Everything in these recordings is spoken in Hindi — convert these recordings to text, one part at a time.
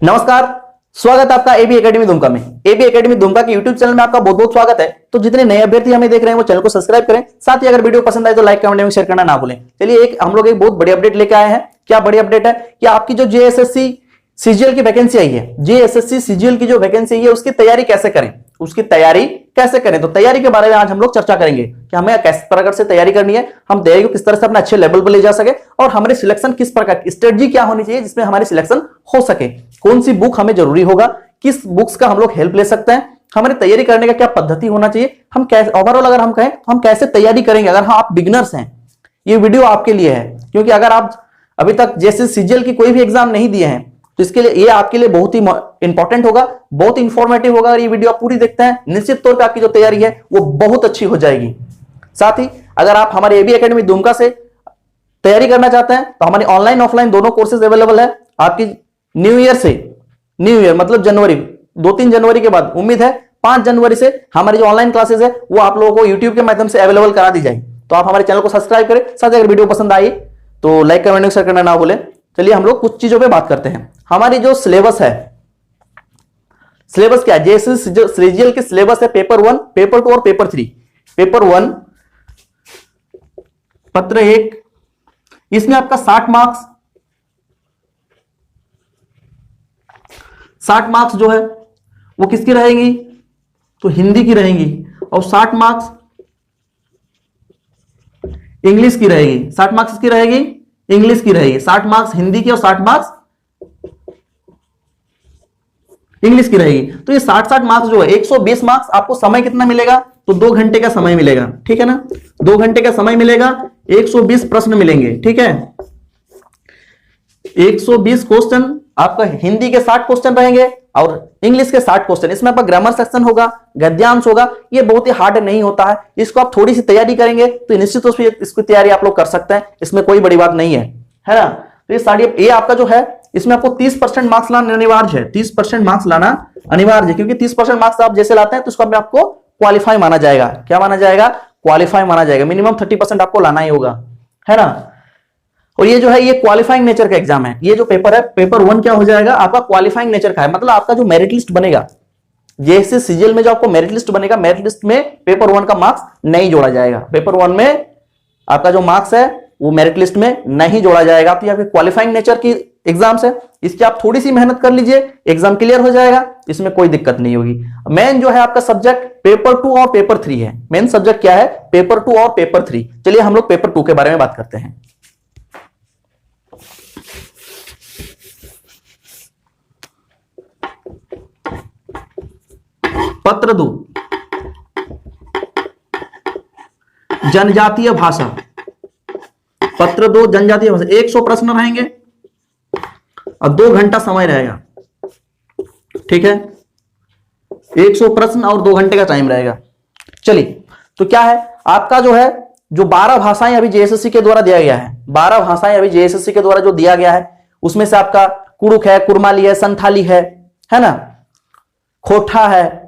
नमस्कार, स्वागत है आपका एबी एकेडमी दुमका में। एबी एकेडमी दुमका के यूट्यूब चैनल में आपका बहुत बहुत स्वागत है। तो जितने नए अभ्यर्थी हमें देख रहे हैं वो चैनल को सब्सक्राइब करें, साथ ही अगर वीडियो पसंद आए तो लाइक कमेंट में शेयर करना ना भूलें। चलिए हम लोग एक बहुत बड़ी अपडेट लेके आए हैं। क्या बड़ी अपडेट है कि आपकी जो जेएसएससी सीजीएल की वैकेंसी आई है, जेएसएससी सीजीएल की जो वैकेंसी है उसकी तैयारी कैसे करें, उसकी तैयारी कैसे करें। तो तैयारी के बारे में आज हम लोग चर्चा करेंगे कि हमें किस प्रकार से तैयारी करनी है, हम तैयारी को किस तरह से अपने अच्छे लेवल पर ले जा सके और हमारे सिलेक्शन किस प्रकार की स्ट्रेटजी क्या होनी चाहिए जिसमें हमारी सिलेक्शन हो सके, कौन सी बुक हमें जरूरी होगा, किस बुक्स का हम लोग हेल्प ले सकते हैं, हमारी तैयारी करने का क्या पद्धति होना चाहिए, हम कैसे ओवरऑल अगर हम कहें तो हम कैसे तैयारी करेंगे। अगर हाँ आप बिगिनर्स हैं, ये वीडियो आपके लिए है, क्योंकि अगर आप अभी तक जैसे सीजीएल की कोई भी एग्जाम नहीं दिए हैं तो इसके लिए ये आपके लिए बहुत ही इंपॉर्टेंट होगा, बहुत इंफॉर्मेटिव होगा। अगर ये वीडियो आप पूरी देखते हैं निश्चित तौर पे आपकी जो तैयारी है वो बहुत अच्छी हो जाएगी। साथ ही अगर आप हमारे एबी एकेडमी दुमका से तैयारी करना चाहते हैं तो हमारी ऑनलाइन ऑफलाइन दोनों कोर्सेज अवेलेबल है। आपकी न्यू ईयर मतलब जनवरी 2-3 जनवरी के बाद, उम्मीद है 5 जनवरी से हमारी जो ऑनलाइन क्लासेस है वो आप लोगों को यूट्यूब के माध्यम से अवेलेबल करा दी जाएगी। तो आप हमारे चैनल को सब्सक्राइब करें, साथ ही अगर वीडियो पसंद आई तो लाइक कमेंट शेयर करना ना भूलें। चलिए हम लोग कुछ चीजों पे बात करते हैं। हमारी जो सिलेबस है, सिलेबस क्या है, जैसे सीजीएल की सिलेबस है पेपर 1, पेपर 2 और पेपर 3। पेपर 1 पत्र 1, इसमें आपका 60 मार्क्स जो है वो किसकी रहेंगी, तो हिंदी की रहेंगी, और 60 मार्क्स इंग्लिश की रहेगी। 60 मार्क्स किसकी रहेगी, इंग्लिश की रहेगी। 60 मार्क्स हिंदी की और 60 मार्क्स इंग्लिश की रहेगी। तो ये 60 मार्क्स जो है 120 मार्क्स आपको समय कितना मिलेगा, तो 2 घंटे का समय मिलेगा, ठीक है ना। 2 घंटे का समय मिलेगा, 120 प्रश्न मिलेंगे, ठीक है। 120 क्वेश्चन, आपका हिंदी के 60 क्वेश्चन रहेंगे और इंग्लिश के 60 क्वेश्चन। इसमें आपका ग्रामर सेक्शन होगा, गद्यांश होगा। ये बहुत ही हार्ड नहीं होता है, इसको आप थोड़ी सी तैयारी करेंगे तो निश्चित रूप से इसकी तैयारी आप लोग कर सकते हैं, इसमें कोई बड़ी बात नहीं है ना। तो ये आपका जो है इसमें आपको 30% मार्क्स लाना अनिवार्य है। 30% मार्क्स लाना अनिवार्य है, क्योंकि 30% मार्क्स आप जैसे लाते हैं तो उसको आपको क्वालिफाई माना जाएगा। क्या माना जाएगा, क्वालिफाई माना जाएगा। मिनिमम 30% आपको लाना ही होगा, है ना। और ये जो है ये क्वालिफाइंग नेचर का एग्जाम है। ये जो पेपर है पेपर 1 क्या हो जाएगा, आपका क्वालिफाइंग नेचर का है। मतलब आपका जो मेरिट लिस्ट बनेगा, जैसे सीजीएल में जो आपको मेरिट लिस्ट बनेगा, मेरिट लिस्ट में पेपर 1 का मार्क्स नहीं जोड़ा जाएगा। पेपर 1 में आपका जो मार्क्स है वो मेरिट लिस्ट में नहीं जोड़ा जाएगा। तो ये क्वालिफाइंग नेचर की एग्जाम्स है, इसकी आप थोड़ी सी मेहनत कर लीजिए, एग्जाम क्लियर हो जाएगा, इसमें कोई दिक्कत नहीं होगी। मेन जो है आपका सब्जेक्ट पेपर 2 और पेपर 3 है। मेन सब्जेक्ट क्या है, पेपर 2 और पेपर 3। चलिए हम लोग पेपर 2 के बारे में बात करते हैं। पत्र 2, जनजातीय भाषा। पत्र 2 जनजातीय भाषा, 100 प्रश्न रहेंगे और 2 घंटा समय रहेगा, ठीक है। 100 प्रश्न और 2 घंटे का टाइम रहेगा। चलिए तो क्या है आपका जो है, जो 12 भाषाएं अभी जेएसएससी के द्वारा दिया गया है, 12 भाषाएं अभी जेएसएससी के द्वारा जो दिया गया है, उसमें से आपका कुड़ुक है, कुरमाली है, संथाली है ना, खोटा है,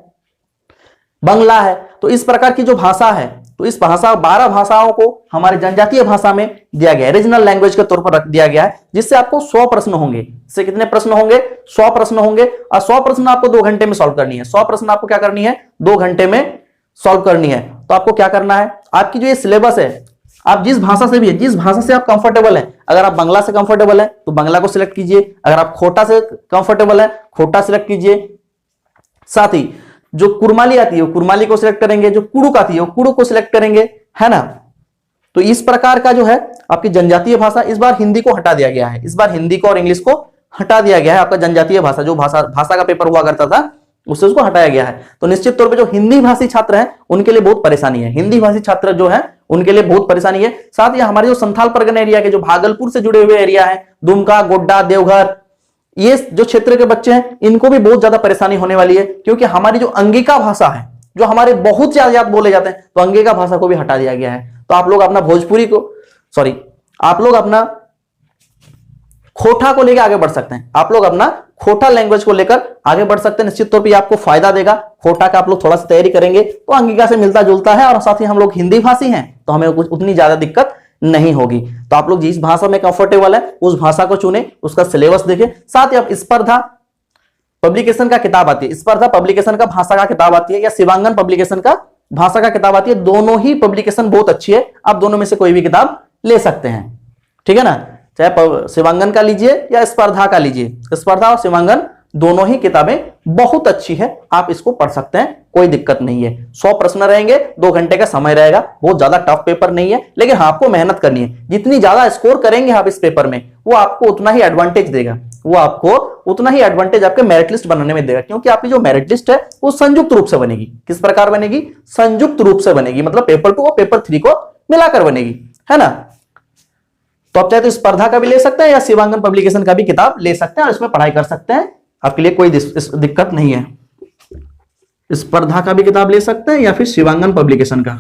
बंगला है। तो इस प्रकार की जो भाषा है, तो इस 12 भाषाओं को हमारे जनजातीय भाषा में दिया गया है, रीजनल लैंग्वेज के तौर पर रख दिया गया है, जिससे आपको 100 प्रश्न होंगे। इससे कितने प्रश्न होंगे, 100 प्रश्न होंगे, और 100 प्रश्न आपको 2 घंटे में सॉल्व करनी है। 100 प्रश्न आपको क्या करनी है, 2 घंटे में सॉल्व करनी है। तो आपको क्या करना है, आपकी जो ये सिलेबस है, आप जिस भाषा से भी है, जिस भाषा से आप कंफर्टेबल हैं, अगर आप बंगला से कंफर्टेबल है तो बंगला को सिलेक्ट कीजिए, अगर आप खोटा से कंफर्टेबल है खोटा सिलेक्ट कीजिए। साथ ही जो कुरमाली आती है वो कुरमाली को सिलेक्ट करेंगे, जो कुड़ुक आती है वो कुड़ुक को सिलेक्ट करेंगे, है ना। तो इस प्रकार का जो है आपकी जनजातीय भाषा, इस बार हिंदी को हटा दिया गया है, इस बार हिंदी को और इंग्लिश को हटा दिया गया है। आपका जनजातीय भाषा, जो भाषा का पेपर हुआ करता था उससे उसको हटाया गया है। तो निश्चित तौर पे जो हिंदी भाषी छात्र हैं उनके लिए बहुत परेशानी है, हिंदी भाषी छात्र जो है उनके लिए बहुत परेशानी है। साथ ही हमारे जो संथाल परगना एरिया के, जो भागलपुर से जुड़े हुए एरिया है, दुमका, गोड्डा, देवघर, ये जो क्षेत्र के बच्चे हैं इनको भी बहुत ज्यादा परेशानी होने वाली है, क्योंकि हमारी जो अंगिका भाषा है, जो हमारे बहुत ज्यादा बोले जाते हैं, तो अंगिका भाषा को भी हटा दिया गया है। तो आप लोग अपना आप लोग अपना खोटा को लेकर आगे बढ़ सकते हैं, आप लोग अपना खोटा लैंग्वेज को लेकर आगे बढ़ सकते हैं। निश्चित तौर पर आपको फायदा देगा। खोटा का आप लोग थोड़ा सा तैयारी करेंगे तो अंगिका से मिलता जुलता है, और साथ ही हम लोग हिंदी भाषी हैं तो हमें कुछ उतनी ज्यादा दिक्कत नहीं होगी। तो आप लोग जिस भाषा में कंफर्टेबल है उस भाषा को चुने, उसका सिलेबस देखें। साथ ही आप स्पर्धा पब्लिकेशन का किताब आती है, स्पर्धा पब्लिकेशन का भाषा का किताब आती है, या शिवांगन पब्लिकेशन का भाषा का किताब आती है। दोनों ही पब्लिकेशन बहुत अच्छी है, आप दोनों में से कोई भी किताब ले सकते हैं, ठीक है ना। चाहे शिवांगन का लीजिए या स्पर्धा का लीजिए, स्पर्धा और शिवांगन दोनों ही किताबें बहुत अच्छी है, आप इसको पढ़ सकते हैं, कोई दिक्कत नहीं है। 100 प्रश्न रहेंगे, 2 घंटे का समय रहेगा, बहुत ज्यादा टफ पेपर नहीं है, लेकिन हाँ आपको मेहनत करनी है। जितनी ज्यादा स्कोर करेंगे आप इस पेपर में, वो आपको उतना ही एडवांटेज देगा, वो आपको उतना ही एडवांटेज आपके मेरिट लिस्ट बनाने में देगा, क्योंकि आपकी जो मेरिट लिस्ट है वो संयुक्त रूप से बनेगी। किस प्रकार बनेगी? संयुक्त रूप से बनेगी, मतलब पेपर 2 और पेपर 3 को मिलाकर बनेगी, है ना। तो आप चाहे तो स्पर्धा का भी ले सकते हैं या शिवांगन पब्लिकेशन का भी किताब ले सकते हैं और इसमें पढ़ाई कर सकते हैं, आपके लिए कोई दिक्कत नहीं है। स्पर्धा का भी किताब ले सकते हैं या फिर शिवांगन पब्लिकेशन का,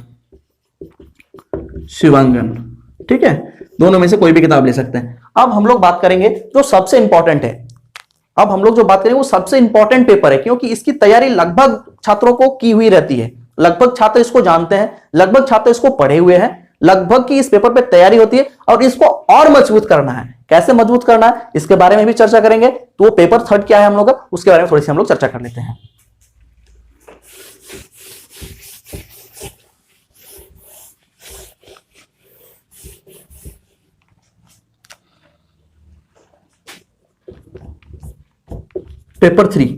शिवांगन, ठीक है, दोनों में से कोई भी किताब ले सकते हैं। अब हम लोग बात करेंगे जो सबसे इंपॉर्टेंट है, अब हम लोग जो बात करेंगे वो सबसे इंपॉर्टेंट पेपर है, क्योंकि इसकी तैयारी लगभग छात्रों को की हुई रहती है, लगभग छात्र इसको जानते हैं, लगभग छात्र इसको पढ़े हुए हैं, लगभग की इस पेपर पे तैयारी होती है, और इसको और मजबूत करना है। कैसे मजबूत करना है इसके बारे में भी चर्चा करेंगे। तो वो पेपर 3 क्या है हम लोग का, उसके बारे में थोड़ी सी हम लोग चर्चा कर लेते हैं। पेपर 3,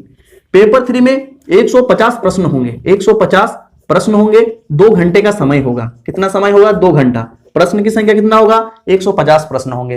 पेपर 3 में 150 प्रश्न होंगे, 150 प्रश्न होंगे, 2 घंटे का समय होगा। कितना समय होगा? 2 घंटा। प्रश्न की संख्या कितना होगा? 150 प्रश्न होंगे।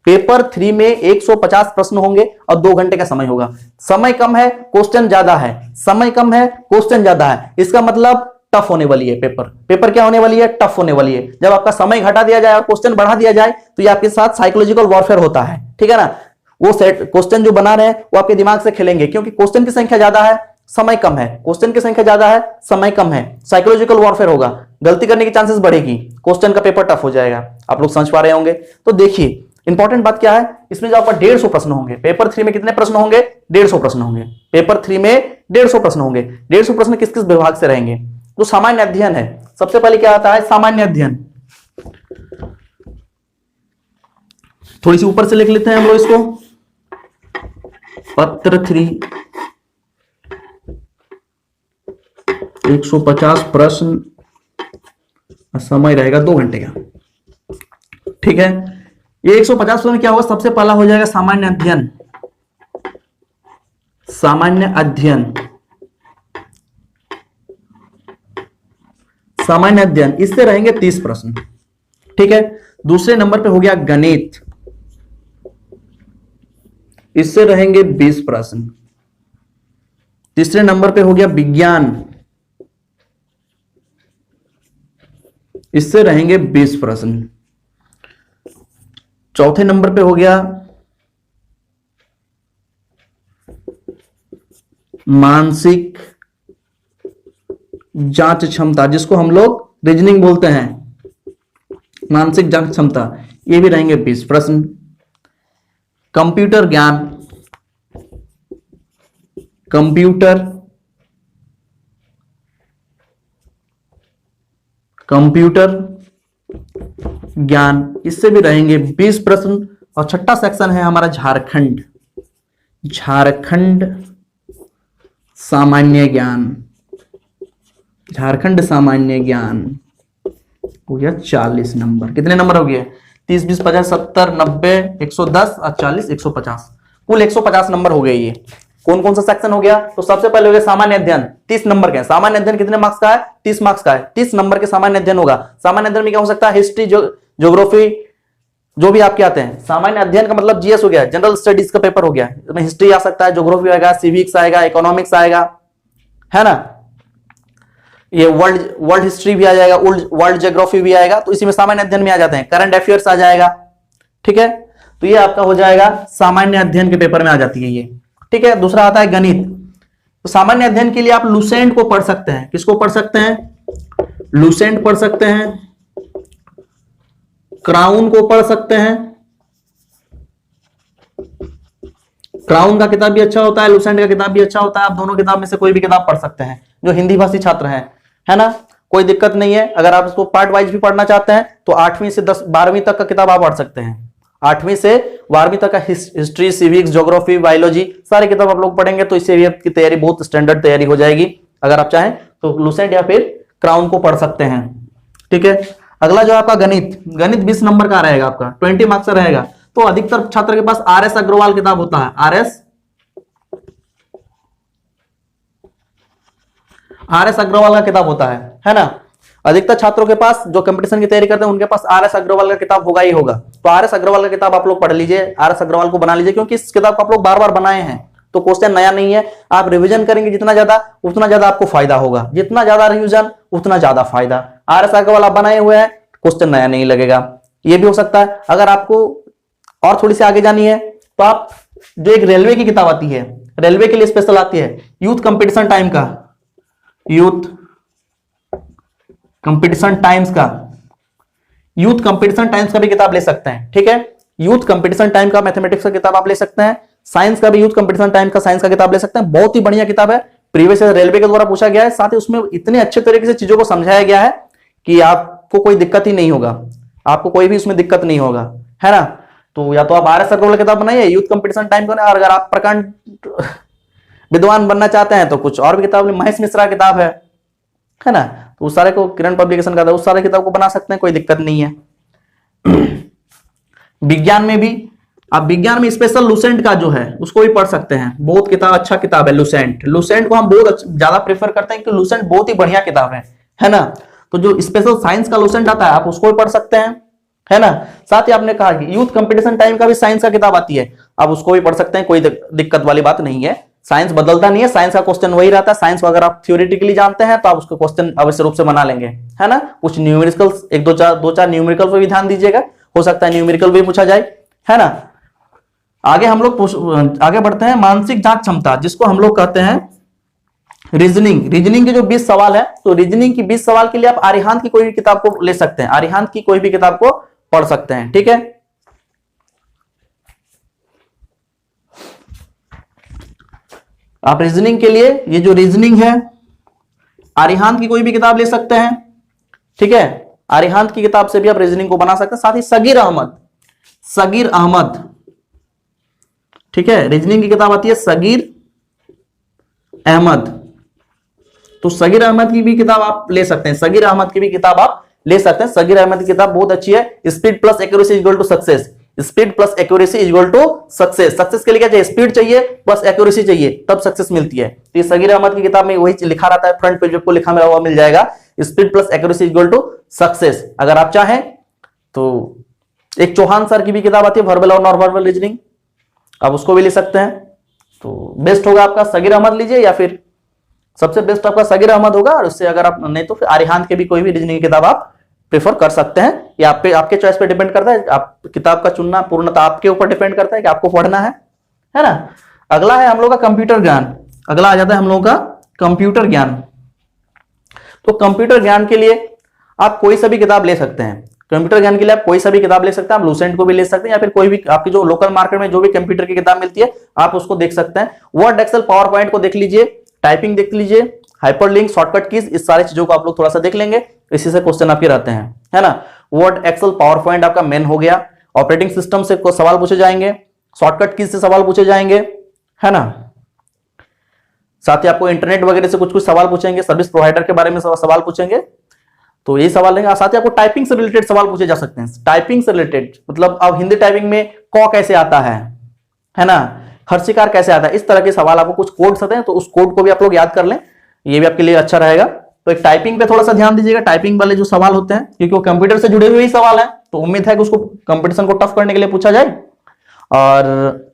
पेपर 3 में 150 प्रश्न होंगे और 2 घंटे का समय होगा। समय कम है, क्वेश्चन ज्यादा है, समय कम है, क्वेश्चन ज्यादा है, इसका मतलब टफ होने वाली है पेपर। पेपर क्या होने वाली है? टफ होने वाली है। जब आपका समय घटा दिया जाए और क्वेश्चन बढ़ा दिया जाए तो ये आपके साथ साइकोलॉजिकल वॉरफेयर होता है, ठीक है ना। वो सेट क्वेश्चन जो बना रहे हैं वो आपके दिमाग से खेलेंगे, क्योंकि क्वेश्चन की संख्या ज्यादा है, समय कम है, क्वेश्चन की संख्या ज्यादा है, समय कम है, साइकोलॉजिकल वॉरफेयर होगा, गलती करने की चांसेस बढ़ेगी, क्वेश्चन का पेपर टफ हो जाएगा। आप लोग समझ पा रहे होंगे। तो देखिए इंपॉर्टेंट बात क्या है, इसमें जो आपका 150 प्रश्न होंगे। पेपर 3 में कितने प्रश्न होंगे? 150 प्रश्न होंगे। पेपर 3 में 150 प्रश्न होंगे। 150 प्रश्न किस किस विभाग से रहेंगे? जो सामान्य अध्ययन है, सबसे पहले क्या आता है? सामान्य अध्ययन। थोड़ी सी ऊपर से लिख लेते हैं हम लोग इसको। पत्र 3 150 प्रश्न, समय रहेगा 2 घंटे का, ठीक है। ये 150 प्रश्न क्या होगा? सबसे पहला हो जाएगा सामान्य अध्ययन। सामान्य अध्ययन, सामान्य अध्ययन, इससे रहेंगे 30 प्रश्न, ठीक है। दूसरे नंबर पे हो गया गणित, इससे रहेंगे 20 प्रश्न। तीसरे नंबर पे हो गया विज्ञान, इससे रहेंगे 20 प्रश्न। चौथे नंबर पे हो गया मानसिक जांच क्षमता, जिसको हम लोग रीजनिंग बोलते हैं, मानसिक जांच क्षमता, ये भी रहेंगे 20 प्रश्न। कंप्यूटर ज्ञान, कंप्यूटर ज्ञान, इससे भी रहेंगे 20 प्रश्न। और छठा सेक्शन है हमारा झारखंड, झारखंड सामान्य ज्ञान, झारखंड सामान्य ज्ञान हो गया 40 नंबर। कितने नंबर हो गए? 30, 20, 50, 70, 90, 110 और 40, 150, कुल 150 नंबर हो गए। ये कौन कौन सा सेक्शन हो गया? तो सबसे पहले हो गया सामान्य अध्ययन, 30 नंबर का है। सामान्य अध्ययन कितने मार्क्स का है? 30 मार्क्स का है। 30 नंबर के सामान्य अध्ययन होगा। सामान्य अध्ययन में क्या हो सकता है? हिस्ट्री, ज्योग्राफी, जो भी आपके आते हैं। सामान्य अध्ययन का मतलब जीएस हो गया, जनरल स्टडीज का पेपर हो गया। इसमें हिस्ट्री आ सकता है, ज्योग्राफी आएगा, सिविक्स आएगा, इकोनॉमिक्स आएगा, है ना। ये वर्ल्ड हिस्ट्री भी आ जाएगा, वर्ल्ड ज्योग्राफी भी आएगा, तो इसी में सामान्य अध्ययन में आ जाते हैं। करंट अफेयर्स आ जाएगा, ठीक है। तो ये आपका हो जाएगा सामान्य अध्ययन के पेपर में आ जाती है ये, ठीक है। दूसरा आता है गणित। तो सामान्य अध्ययन के लिए आप लुसेंट को पढ़ सकते हैं। किसको पढ़ सकते हैं? लुसेंट पढ़ सकते हैं, क्राउन को पढ़ सकते हैं। क्राउन का किताब भी अच्छा होता है, लुसेंट का किताब भी अच्छा होता है। आप दोनों किताब में से कोई भी किताब पढ़ सकते हैं, जो हिंदी भाषी छात्र हैं, है ना। कोई दिक्कत नहीं है। अगर आप इसको पार्ट वाइज भी पढ़ना चाहते हैं तो 8वीं से 12वीं तक का किताब आप पढ़ सकते हैं। 8वीं से 12वीं तक का हिस्ट्री, सिविक्स, ज्योग्राफी, बायोलॉजी सारी किताब आप लोग पढ़ेंगे तो इससे की तैयारी बहुत स्टैंडर्ड तैयारी हो जाएगी। अगर आप चाहें तो लुसेंट या फिर क्राउन को पढ़ सकते हैं। ठीक है, अगला जो आपका गणित, गणित 20 नंबर का रहेगा, आपका 20 मार्क्स का रहेगा। तो अधिकतर छात्र के पास RS अग्रवाल किताब होता है, RS अग्रवाल का किताब होता है ना। अधिकतर छात्रों के पास जो कंपटीशन की तैयारी करते हैं उनके पास RS अग्रवाल का किताब होगा ही होगा। तो RS अग्रवाल का किताब आप लोग पढ़ लीजिए, RS अग्रवाल को बना लीजिए, क्योंकि इस किताब को आप लोग बार बार बनाए हैं तो क्वेश्चन नया नहीं है। आप रिवीजन करेंगे जितना ज्यादा उतना ज्यादा आपको फायदा होगा, जितना ज्यादा रिवीजन उतना ज्यादा फायदा। RS अग्रवाल आप बनाए हुए हैं, क्वेश्चन नया नहीं लगेगा। ये भी हो सकता है। अगर आपको और थोड़ी सी आगे जानी है तो आप जो एक रेलवे की किताब आती है, रेलवे के लिए स्पेशल आती है, यूथ कंपटीशन टाइम का, यूथ कंपटीशन टाइम्स का, यूथ कंपटीशन टाइम्स का भी किताब ले सकते हैं। ठीक है, यूथ कंपटीशन टाइम का मैथमेटिक्स का किताब आप ले सकते हैं। साइंस का भी यूथ कंपटीशन टाइम का साइंस का किताब ले सकते हैं। बहुत ही बढ़िया किताब है, प्रीवियस रेलवे के द्वारा पूछा गया है, साथ ही उसमें इतने अच्छे तरीके से चीजों को समझाया गया है कि आपको कोई दिक्कत ही नहीं होगा, आपको कोई भी उसमें दिक्कत नहीं होगा, है ना। तो या तो आप RS अग्रवाल किताब बनाइए, यूथ कंपटीशन टाइम का, और अगर आप प्रकांड विद्वान बनना चाहते हैं तो कुछ और भी किताब, महेश मिश्रा किताब है ना, तो उस सारे को किरण पब्लिकेशन का था, उस सारे किताब को बना सकते हैं, कोई दिक्कत नहीं है। विज्ञान में भी आप विज्ञान में स्पेशल लुसेंट का जो है उसको भी पढ़ सकते हैं। बहुत किताब अच्छा किताब है लुसेंट। लुसेंट को हम बहुत ज्यादा प्रेफर करते हैं कि लुसेंट बहुत ही बढ़िया किताब है ना। तो जो स्पेशल साइंस का लुसेंट आता है आप उसको भी पढ़ सकते हैं, है ना। साथ ही आपने कहा कि यूथ कंपटीशन टाइम का भी साइंस का किताब आती है, आप उसको भी पढ़ सकते हैं, कोई दिक्कत वाली बात नहीं है। साइंस बदलता नहीं है, साइंस का क्वेश्चन वही रहता है। साइंस को अगर आप थ्योरेटिकली जानते हैं तो आप उसको क्वेश्चन अवश्य रूप से बना लेंगे, है ना। कुछ न्यूमेरिकल्स, एक दो चार न्यूमेरिकल पर भी ध्यान दीजिएगा, हो सकता है न्यूमेरिकल भी पूछा जाए, है ना। आगे हम लोग आगे बढ़ते हैं, मानसिक जांच क्षमता, जिसको हम लोग कहते हैं रीजनिंग। रीजनिंग के जो 20 सवाल है, तो रीजनिंग की 20 सवाल के लिए आप आर्यहांत की कोई भी किताब को ले सकते हैं, आर्यहांत की कोई भी किताब को पढ़ सकते हैं। ठीक है, आप रीजनिंग के लिए ये जो रीजनिंग है आर्यहांत की कोई भी किताब ले सकते हैं। ठीक है, आर्यहांत की किताब से भी आप रीजनिंग को बना सकते हैं। साथ ही सगीर अहमद, ठीक है, रीजनिंग की किताब आती है सगीर अहमद, तो सगीर अहमद की भी किताब आप ले सकते हैं। सगीर अहमद की भी किताब आप ले सकते हैं। सगीर अहमद की किताब बहुत अच्छी है। Speed plus accuracy equal to success, speed plus accuracy equal to success. Success के लिए क्या चाहिए? स्पीड चाहिए प्लस एक्यूरेसी चाहिए, तब सक्सेस मिलती है। तो ये सगीर अहमद की किताब में वही लिखा रहता है, फ्रंट पेज को लिखा हुआ मिल जाएगा, speed plus accuracy equal to success. अगर आप चाहें तो एक चौहान सर की भी किताब आती है, वर्बल और नॉन वर्बल रीजनिंग, आप उसको भी ले सकते हैं। तो बेस्ट होगा आपका सगीर अहमद लीजिए, या फिर सबसे बेस्ट आपका सगीर अहमद होगा। और उससे अगर आप नहीं तो फिर आर्यहांत के भी कोई भी रीजनिंग की किताब आप प्रेफर कर सकते हैं। ये आपके चॉइस पे डिपेंड करता है, आप किताब का चुनना पूर्णतः आपके ऊपर डिपेंड करता है कि आपको पढ़ना है ना। अगला है हम लोग का कंप्यूटर ज्ञान। अगला आ जाता है हम लोगों का कंप्यूटर ज्ञान। तो कंप्यूटर ज्ञान के लिए आप कोई सा भी किताब ले सकते हैं। कंप्यूटर ज्ञान के लिए आप कोई सा भी किताब ले सकते हैं, आप लुसेंट को भी ले सकते हैं, या फिर कोई भी आपकी जो लोकल मार्केट में जो भी कंप्यूटर की किताब मिलती है आप उसको देख सकते हैं। वर्ड, एक्सेल, पावर पॉइंट को देख लीजिए, टाइपिंग देख लीजिए, हाइपरलिंक, शॉर्टकट कीज, इस सारी चीजों को आप लोग थोड़ा सा देख लेंगे, इसी से क्वेश्चन आपके रहते हैं, है ना। वर्ड, एक्सेल, पावर पॉइंट आपका मेन हो गया। ऑपरेटिंग सिस्टम से सवाल पूछे जाएंगे, शॉर्टकट कीज से सवाल पूछे जाएंगे, है ना। साथ ही आपको इंटरनेट वगैरह से कुछ सवाल पूछेंगे, सर्विस प्रोवाइडर के बारे में सवाल पूछेंगे, तो ये सवाल लेंगे। साथ ही आपको टाइपिंग से रिलेटेड सवाल पूछे जा सकते हैं। टाइपिंग से रिलेटेड मतलब अब हिंदी टाइपिंग में क कैसे आता है ना, हर्षिकार कैसे आता है, इस तरह के सवाल आपको कुछ कोड आते हैं, तो उस कोड को भी आप लोग याद कर लें, ये भी आपके लिए अच्छा रहेगा। तो एक टाइपिंग पे थोड़ा सा ध्यान दीजिएगा, टाइपिंग वाले जो सवाल होते हैं, क्योंकि वो कंप्यूटर से जुड़े हुए ही सवाल हैं, तो उम्मीद है कि उसको कंपटीशन को टफ करने के लिए पूछा जाए। और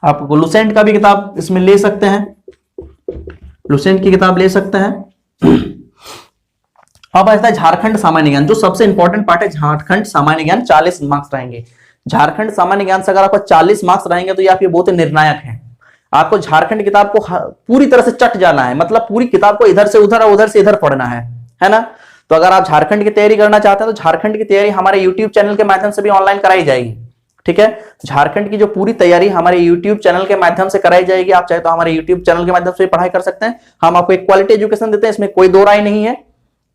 आप लुसेंट का भी किताब इसमें ले सकते हैं, लुसेंट की किताब ले सकते हैं। अब आता है झारखंड सामान्य ज्ञान, जो सबसे इंपॉर्टेंट पार्ट है। झारखंड सामान्य ज्ञान 40 मार्क्स रहेंगे। झारखंड सामान्य ज्ञान से अगर आपको 40 मार्क्स रहेंगे तो ये आपके बहुत निर्णायक है। आपको झारखंड किताब को पूरी तरह से चट जाना है, मतलब पूरी किताब को इधर से उधर और उधर से इधर पढ़ना है ना। तो अगर आप झारखंड की तैयारी करना चाहते हैं तो झारखंड की तैयारी हमारे यूट्यूब चैनल के माध्यम से भी ऑनलाइन कराई जाएगी। ठीक है, झारखंड की जो पूरी तैयारी हमारे यूट्यूब चैनल के माध्यम से कराई जाएगी। आप चाहे तो हमारे यूट्यूब चैनल के माध्यम से पढ़ाई कर सकते हैं। हम आपको एक क्वालिटी एजुकेशन देते हैं, इसमें कोई दो राय नहीं है।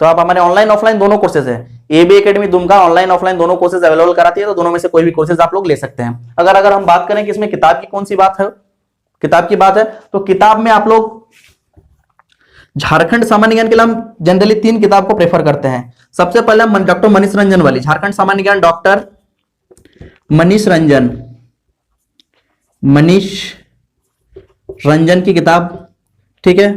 तो आप हमारे ऑनलाइन ऑफलाइन दोनों कोर्सेज है, AB academy Dumka online offline दोनों कोर्सेज अवेलेबल कराती है, तो दोनों में से कोई भी कोर्सेज आप लोग ले सकते हैं। अगर हम बात करें कि इसमें किताब की कौन सी बात है, किताब की बात है तो किताब में आप लोग झारखंड सामान्य ज्ञान के लिए हम जनरली 3 किताब को प्रेफर करते हैं। सबसे पहले हम डॉक्टर मनीष रंजन वाली झारखंड सामान्य ज्ञान, डॉक्टर मनीष रंजन की किताब, ठीक है।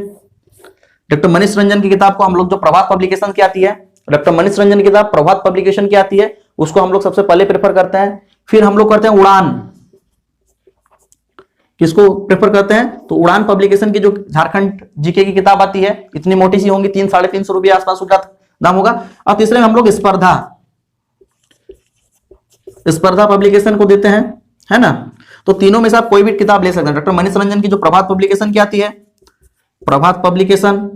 डॉक्टर मनीष रंजन की किताब को हम लोग जो प्रभात पब्लिकेशन की आती है, डॉक्टर मनीष रंजन की किताब प्रभात पब्लिकेशन की आती है, उसको हम लोग सबसे पहले प्रेफर करते हैं। फिर हम लोग करते हैं उड़ान, किसको प्रेफर करते हैं तो उड़ान पब्लिकेशन की जो झारखंड जीके की किताब आती है, इतनी मोटी सी होंगी, 300-350 रुपये आसपास उसका दाम होगा। और तीसरे में हम लोग स्पर्धा पब्लिकेशन को देते हैं, है ना। तो तीनों में से आप कोई भी किताब ले सकते हैं। डॉक्टर मनीष रंजन की जो प्रभात पब्लिकेशन की आती है, प्रभात पब्लिकेशन,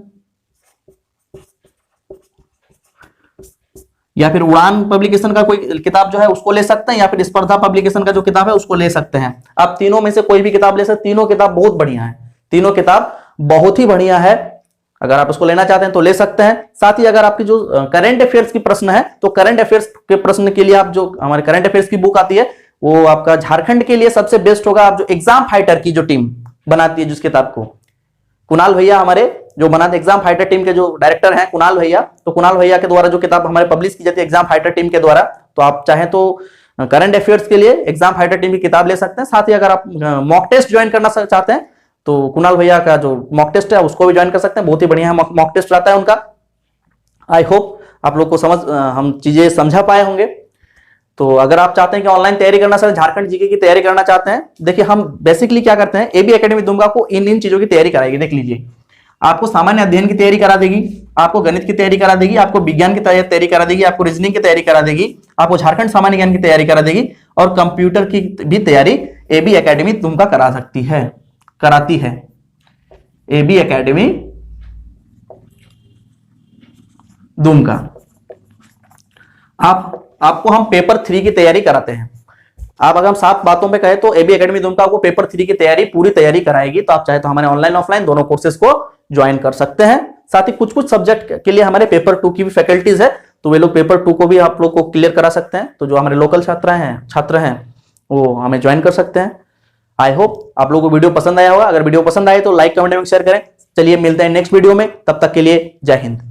या फिर उड़ान पब्लिकेशन का कोई किताब जो है उसको ले सकते हैं, या फिर स्पर्धा पब्लिकेशन का जो किताब है उसको ले सकते हैं। आप तीनों में से कोई भी किताब ले सकते हैं। तीनों किताब बहुत बढ़िया है, तीनों किताब बहुत ही बढ़िया है। अगर आप उसको लेना चाहते हैं तो ले सकते हैं। साथ ही अगर आपकी जो करंट अफेयर्स की प्रश्न है, तो करंट अफेयर्स के प्रश्न के लिए आप जो हमारे करंट अफेयर्स की बुक आती है, वो आपका झारखंड के लिए सबसे बेस्ट होगा। आप जो एग्जाम फाइटर की जो टीम बनाती है जिस किताब को, कुणाल भैया हमारे जो बनाते एग्जाम फाइटर टीम के जो डायरेक्टर हैं कुणाल भैया, तो कुणाल भैया के द्वारा जो किताब हमारे पब्लिश की जाती है एग्जाम फाइटर टीम के द्वारा, तो आप चाहें तो करंट अफेयर्स के लिए एग्जाम फाइटर टीम की किताब ले सकते हैं। साथ ही अगर आप मॉक टेस्ट ज्वाइन करना चाहते हैं तो कुणाल भैया का जो मॉक टेस्ट है उसको भी ज्वाइन कर सकते हैं, बहुत ही बढ़िया मॉक टेस्ट रहता है उनका। आई होप आप लोग को हम चीजें समझा पाए होंगे। तो अगर आप चाहते हैं कि ऑनलाइन तैयारी करना सर, झारखंड जीके की तैयारी करना चाहते हैं, देखिए हम बेसिकली क्या करते हैं, एबी एकेडमी दुमका को इन चीजों की तैयारी कराएगी। देख लीजिए, आपको सामान्य अध्ययन की तैयारी करा देगी, आपको गणित की तैयारी करा देगी, आपको विज्ञान की तैयारी करा देगी, आपको रीजनिंग की तैयारी करा देगी, आपको झारखंड सामान्य ज्ञान की तैयारी करा देगी, और कंप्यूटर की भी तैयारी एबी एकेडमी दुमका करा सकती है, कराती है। एबी एकेडमी दुमका आपको हम पेपर 3 की तैयारी कराते हैं। आप अगर हम 7 बातों पे कहें तो एबी एकेडमी दुमका आपको पेपर 3 की तैयारी पूरी तैयारी कराएगी। तो आप चाहे तो हमारे ऑनलाइन ऑफलाइन दोनों कोर्सेज को ज्वाइन कर सकते हैं। साथ ही कुछ सब्जेक्ट के लिए हमारे पेपर 2 की भी फैकल्टीज है, तो वे लोग पेपर 2 को भी आप लोग को क्लियर करा सकते हैं। तो जो हमारे लोकल छात्र हैं वो हमें ज्वाइन कर सकते हैं। आई होप आप लोगों को वीडियो पसंद आया होगा। अगर वीडियो पसंद आए तो लाइक कमेंट में शेयर करें। चलिए मिलते हैं नेक्स्ट वीडियो में, तब तक के लिए जय हिंद।